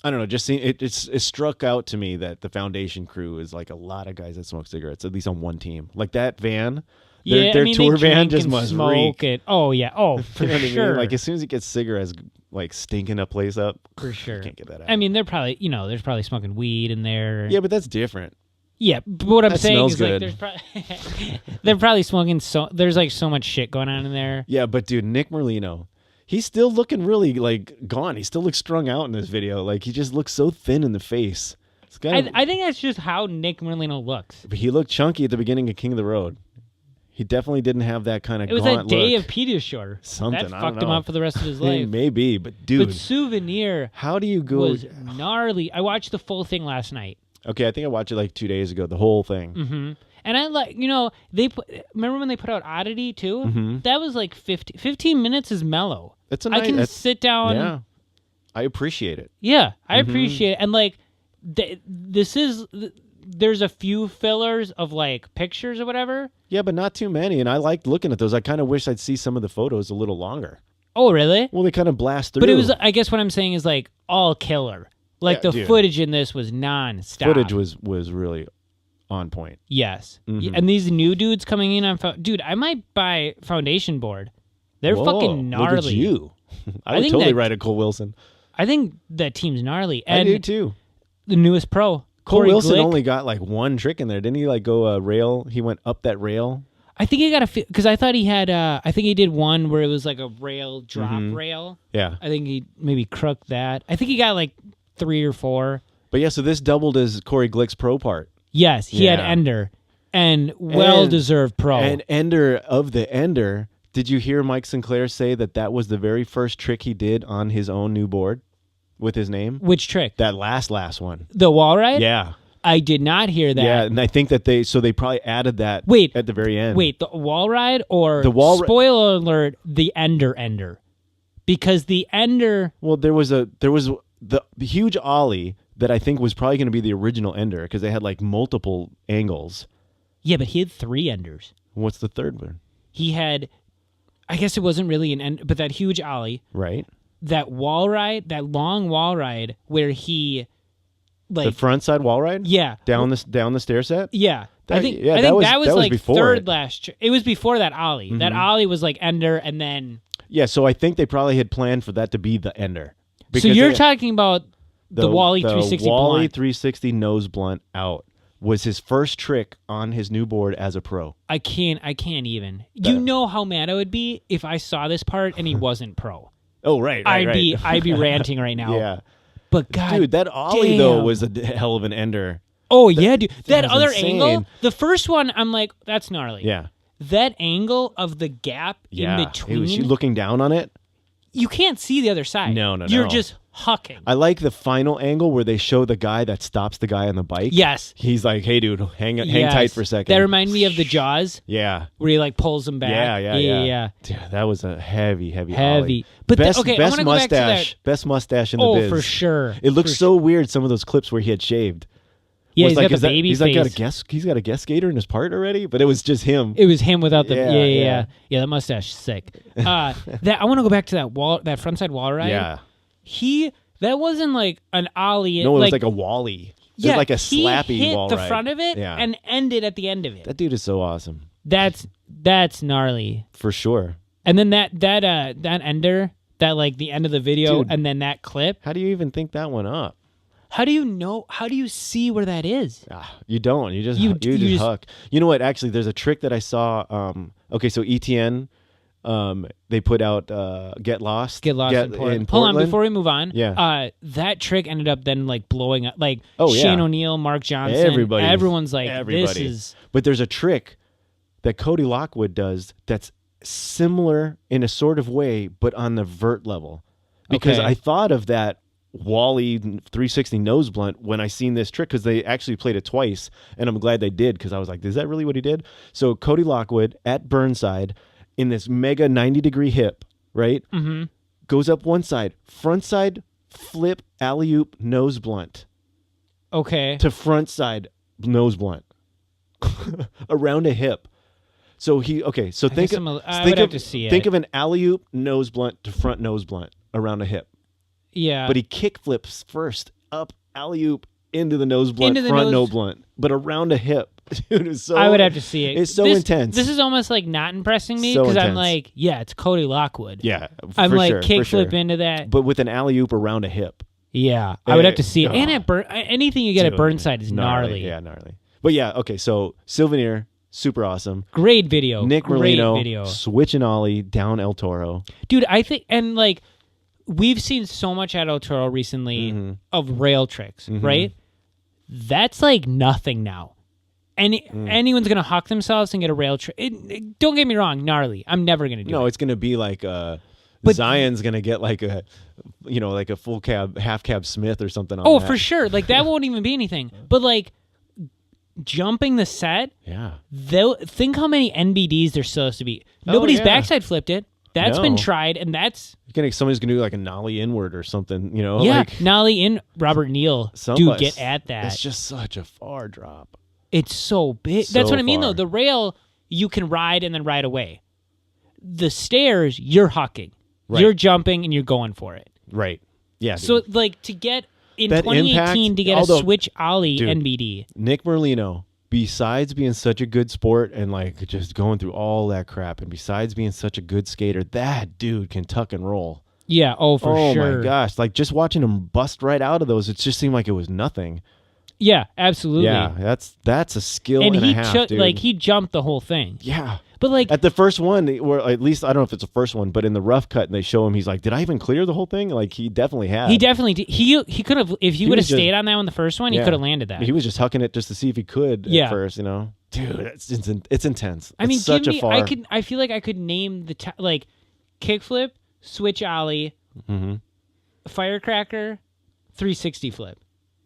I don't know, just it struck out to me that the Foundation crew is like a lot of guys that smoke cigarettes, at least on one team. Like that van, their tour van just must smoke it. Oh yeah, for you know sure. I mean? Like as soon as it gets cigarettes like stinking a place up, for sure, can't get that out. I mean, they're probably there's probably smoking weed in there. Yeah, but that's different. Yeah, but what I'm saying is good. Like they're probably smoking there's like so much shit going on in there. Yeah, but dude, Nick Merlino, he's still looking really like gone. He still looks strung out in this video. Like he just looks so thin in the face. I think that's just how Nick Merlino looks. But he looked chunky at the beginning of King of the Road. He definitely didn't have that kind of. It was gaunt that day look. of Pediasure. Something that fucked him up for the rest of his life. Maybe, but dude, Souvenir. How do you go? Was gnarly. I watched the full thing last night. Okay, I think I watched it like 2 days ago, the whole thing. Mm-hmm. And I like, remember when they put out Oddity too? Mm-hmm. That was like 15 minutes is mellow. I can sit down. Yeah, I appreciate it. Yeah, I appreciate it. And like, there's a few fillers of like pictures or whatever. Yeah, but not too many. And I liked looking at those. I kind of wish I'd see some of the photos a little longer. Oh, really? Well, they kind of blast through. But it was, I guess what I'm saying is like all killer. Like the footage in this was non-stop. Footage was really on point. Yes. Mm-hmm. And these new dudes coming in on... Dude, I might buy Foundation board. They're fucking gnarly. Look at you. I would totally ride a Cole Wilson. I think that team's gnarly. And I do too. The newest pro, Cole Corey Wilson Glick, only got like one trick in there. Didn't he like go a rail? He went up that rail. I think he got because I thought he had, I think he did one where it was like a rail, drop rail. Yeah. I think he maybe crooked that. I think he got like 3 or 4. But yeah, so this doubled as Corey Glick's pro part. Yes, he had Ender. And well-deserved pro. And Ender of the Ender, did you hear Mike Sinclair say that was the very first trick he did on his own new board with his name? Which trick? That last one. The wall ride? Yeah. I did not hear that. Yeah, and I think that they probably added that at the very end. Wait, the wall ride or spoiler alert, the Ender. Because the Ender... Well, there was the huge ollie that I think was probably going to be the original Ender because they had like multiple angles. Yeah, but he had 3 Enders. What's the third one? He had, I guess it wasn't really an Ender, but that huge ollie. Right. That wall ride, that long wall ride where he, like the front side wall ride. Yeah. Down the stair set. Yeah. I think that was like third last. It was before that ollie. Mm-hmm. That ollie was like Ender, and then. Yeah, so I think they probably had planned for that to be the Ender. So you're talking about the Wally 360 the Wally blunt. 360 nose blunt out was his first trick on his new board as a pro. I can't even. You know how mad I would be if I saw this part and he wasn't pro. Oh, right. I'd be ranting right now. Yeah. But God, dude, that ollie though was a hell of an Ender. Oh yeah, dude. That other insane. angle, the first one, I'm like, that's gnarly. Yeah. That angle of the gap in between. Was she looking down on it? You can't see the other side. No. You're just hucking. I like the final angle where they show the guy that stops the guy on the bike. Yes. He's like, hey, dude, hang tight for a second. That reminded me of the Jaws. Yeah. Where he like pulls him back. Yeah. Dude, that was a heavy. Ollie. But best I want to go back to that. Best mustache in the biz. Oh, for sure. It looks so weird, some of those clips where he had shaved. Yeah, he's got the baby face. He's got a guest skater in his part already, but it was just him. It was him without the yeah. That mustache is sick. I want to go back to that frontside wall ride. Yeah, that wasn't like an ollie. No, it was like a wally. It was like a slappy hit wall the ride. Front of it and ended at the end of it. That dude is so awesome. That's gnarly for sure. And then that ender, that like the end of the video, and then that clip. How do you even think that one up? How do you know? How do you see where that is? You don't. You just huck. You know what? Actually, there's a trick that I saw. Okay, so ETN, they put out Get Lost in Portland. Hold on, before we move on. Yeah. That trick ended up then like blowing up. Like Shane O'Neill, Mark Johnson, everyone's like, this is. But there's a trick that Cody Lockwood does that's similar in a sort of way, but on the vert level. Because I thought of that Wally 360 nose blunt when I seen this trick, because they actually played it twice, and I'm glad they did, because I was like, is that really what he did? So Cody Lockwood at Burnside in this mega 90-degree hip, right? Mm-hmm. Goes up one side, front side, flip, alley-oop, nose blunt. Okay. To front side, nose blunt. Around a hip. So think of an alley-oop nose blunt to front nose blunt around a hip. Yeah. But he kick flips first up alley-oop into the nose blunt, front nose blunt, but around a hip. Dude, it's so, I would have to see it. It's so intense. This is almost like not impressing me, because I'm like, yeah, it's Cody Lockwood. Yeah, I'm like kickflip into that, but with an alley-oop around a hip. Yeah, I would have to see it. And at anything you get at Burnside is gnarly. Yeah, gnarly. But yeah, okay. So Souvenir, super awesome. Great video. Nick Merlino switch and ollie down El Toro. Dude, I think, and like, we've seen so much at El Toro recently of rail tricks, right? That's like nothing now. Anyone's gonna huck themselves and get a rail trick. Don't get me wrong, gnarly. I'm never gonna do it. No, it's gonna be like Zion's gonna get like a full cab, half cab Smith or something. Oh, for sure. Like that won't even be anything. But like jumping the set. Yeah. Think how many NBDs there's supposed to be. Nobody's backside flipped it. That's been tried, and that's somebody's gonna do like a nollie inward or something. Yeah, like, nollie in. Robert Neal, dude, get at that. It's just such a far drop. It's so big. That's what I mean, though. The rail you can ride and then ride away. The stairs you're hucking, you're jumping, and you're going for it. Right. Yeah. So dude. Like to get in that 2018 to get a switch ollie NBD. Nick Merlino, besides being such a good sport and like just going through all that crap, and besides being such a good skater, that dude can tuck and roll. Yeah, for sure. Oh my gosh. Like just watching him bust right out of those, it just seemed like it was nothing. Yeah, absolutely. Yeah, that's a skill and a half, dude. Like he jumped the whole thing. Yeah. But like at the first one, or at least I don't know if it's the first one, but in the rough cut and they show him, he's like, did I even clear the whole thing? Like he definitely had. He definitely did. He could have, if he would have stayed on that one the first one, he could have landed that. He was just hucking it just to see if he could at first, Dude, it's intense. I mean, such a far. I feel like I could name like kickflip, switch ollie, firecracker, 360 flip.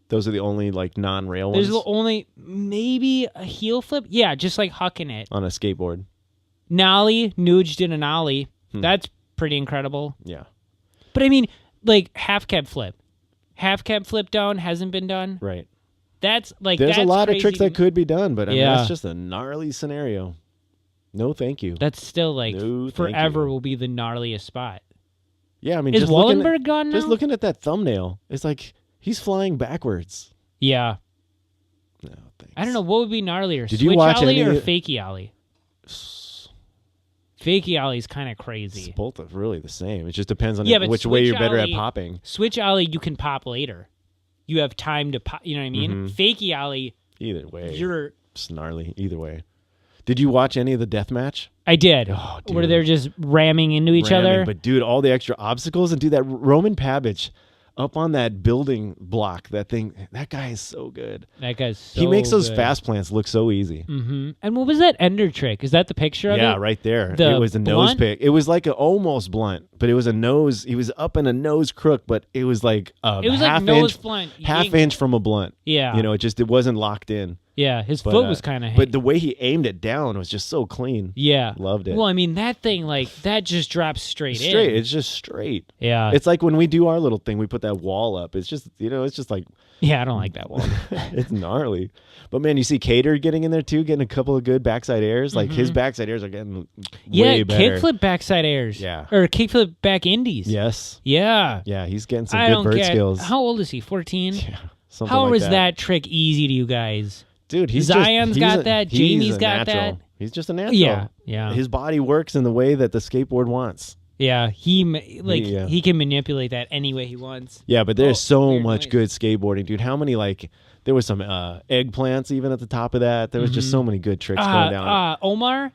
Those are the only like non-rail ones. There's the only maybe a heel flip. Yeah, just like hucking it on a skateboard. Nollie, Nuge did an ollie. That's pretty incredible. Yeah. But I mean, like half cab flip down hasn't been done. Right. That's like there's a lot of tricks that could be done, but I mean, that's Yeah. just a gnarly scenario. No, thank you. That's still like No, thank forever you. will be the gnarliest spot. Yeah, I mean, Is just looking Wallenberg at, gone now? just looking at that thumbnail, it's like he's flying backwards. Yeah. No, thanks. I don't know what would be gnarlier. Did Switch you watch ollie any or of- fakey ollie? Fakey ollie is kind of crazy. It's both are really the same. It just depends on Yeah, but which way switch you're better at ollie- popping. Switch ollie you can pop later. You have time to pop. You know what I mean? Fakey ollie. Either way, You're. snarly. Either way. Did you watch any of the death match? I did. Oh, dude. Where they're just ramming into each other. But dude, all the extra obstacles, and dude, that Roman Pabbage up on that building block, that thing, that guy is so good. That guy's so He makes those good. fast plants look so easy. Mm-hmm. And what was that ender trick? Is that the picture of it? Yeah, right there. The It was a nose blunt? pick. It was like almost blunt, but it was a nose. He was up in a nose crook, but it was like a It was half like nose inch, blunt. half Yank- inch from a blunt. Yeah. It wasn't locked in. Yeah, his But, foot was kind of. But the way he aimed it down was just so clean. Yeah, Loved it. Well, I mean that thing like that just drops straight in. Straight. It's just straight. Yeah, It's like when we do our little thing, we put that wall up. It's just, it's just like, yeah. I don't like that one. it's gnarly. But man, you see Cater getting in there too, getting a couple of good backside airs. Like his backside airs are getting way better. kickflip backside airs. Yeah. or kickflip back indies. Yes. Yeah. Yeah, he's getting some I good don't vert get. skills. How old is he? 14. Yeah, something How like was that trick easy to you guys? Dude, Zion's got that. He's Jamie's a got natural. that. He's just a natural. Yeah. His body works in the way that the skateboard wants. Yeah, he can manipulate that any way he wants. Yeah, but there's so weird much noise. good skateboarding, dude. How many there was some eggplants even at the top of that. There was just so many good tricks going down. Omar,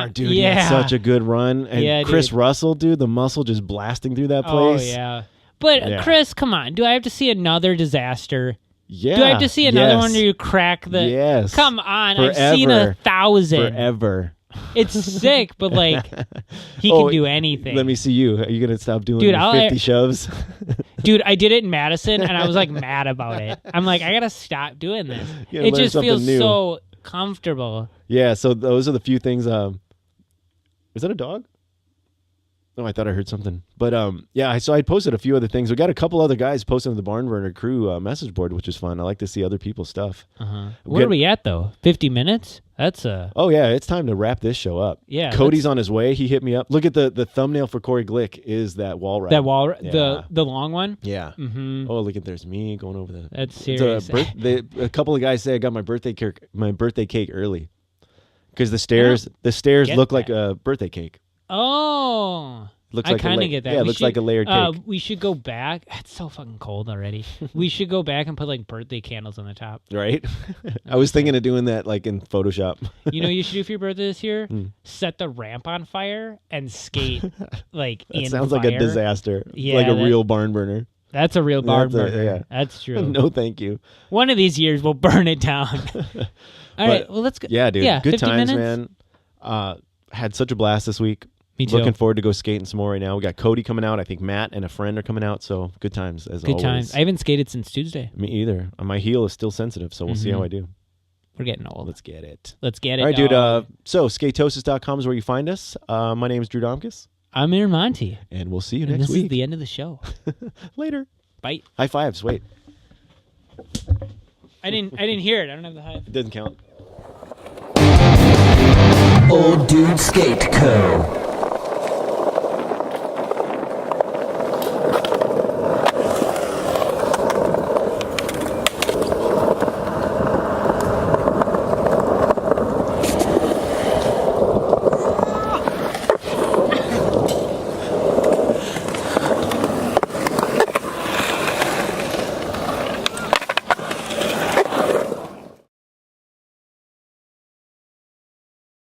dude, he had such a good run. And Yeah, Chris dude. Russell, dude, the muscle just blasting through that Oh place. yeah, but Yeah. Chris, come on. Do I have to see another disaster? Yeah. Do I have to see another yes. one where you crack the? Yes. Come on, Forever. I've seen 1,000. Forever. It's sick, but like he can do anything. Let me see you. Are you gonna stop doing Dude, your 50 shoves? Dude, I did it in Madison, and I was like mad about it. I'm like, I gotta stop doing this. It just feels new. so comfortable. Yeah. So those are the few things. Is that a dog? No, I thought I heard something. But yeah, so I posted a few other things. We got a couple other guys posting on the Barn Burner crew message board, which is fun. I like to see other people's stuff. Where are we at though? 50 minutes? That's Oh yeah, it's time to wrap this show up. Yeah. Cody's on his way. He hit me up. Look at the thumbnail for Corey Glick is that wall ride. That wall, the long one. Yeah. Mm-hmm. Oh, look at there's me going over the. That's serious. A couple of guys say I got my birthday cake early, because the stairs look like a birthday cake. Oh. Looks I like kind of get that. Yeah, it looks like a layered cake. We should go back. It's so fucking cold already. We should go back and put like birthday candles on the top. Right? I was thinking of doing that like in Photoshop. You know what you should do for your birthday this year? Set the ramp on fire and skate like that in sounds fire. like a disaster. Yeah, like a real barn burner. That's a real barn burner. Yeah. That's true. No, thank you. One of these years we'll burn it down. All right, well let's go. Yeah, dude. Yeah, good 50 times, minutes? man. Had such a blast this week. Me too. Looking forward to go skating some more right now. We got Cody coming out. I think Matt and a friend are coming out. So good times as always. Good times. I haven't skated since Tuesday. Me either. My heel is still sensitive, so we'll see how I do. We're getting old. Let's get it. Let's get it. All right, dude. So Skatosis.com is where you find us. My name is Drew Domkis. I'm Aaron Monty. And we'll see you And next this week. is the end of the show. Later. Bye. High fives. Wait. I didn't hear it. I don't have the high. It doesn't count. Old Dude Skate Co.